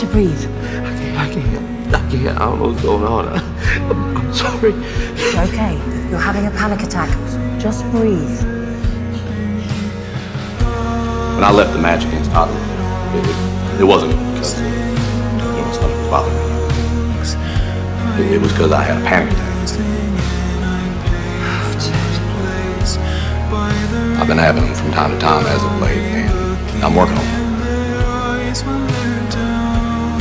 to breathe. I can't. I don't know what's going on. I'm sorry. It's okay. You're having a panic attack. Just breathe. When I left the match against Tottenham, it wasn't because my stomach was bothering me. It was because I had a panic attack. I've been having them from time to time as of late, and I'm working on them.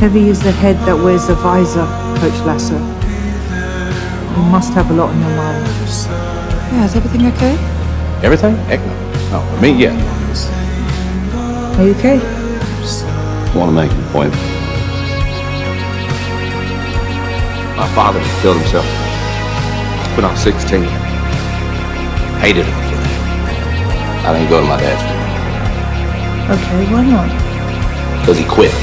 Heavy is the head that wears the visor, Coach Lasso. You must have a lot on your mind. Yeah, is everything okay? Everything? Heck no. No, for me, yeah. Are you okay? I want to make a point. My father killed himself when I was 16. Hated him for that. I didn't go to my dad's funeral. Okay, why not? Because he quit.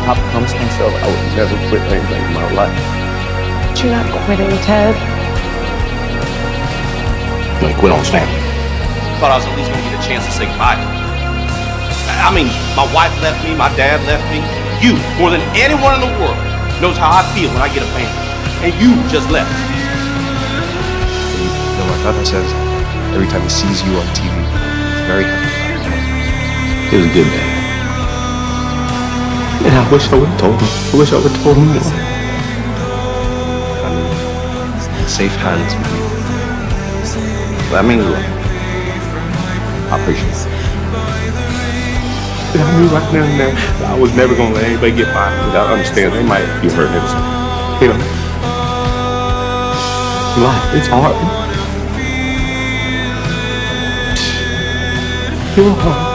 I promised myself I would never quit anything in my life. But you're not quitting, Ted. When he quit on his family. Thought I was at least going to get a chance to say goodbye to him. I mean, my wife left me, my dad left me. You, more than anyone in the world, knows how I feel when I get abandoned. And you just left. You know, my father says every time he sees you on TV, he's very happy. He was a good man. And I wish I would have told him. I wish I would have told him more. I'm in safe hands with you. Well, that means a lot. I appreciate it. And I knew right now and there that I was never going to let anybody get by me without understanding. They might be hurting it. You know. Life, it's hard. You're hard.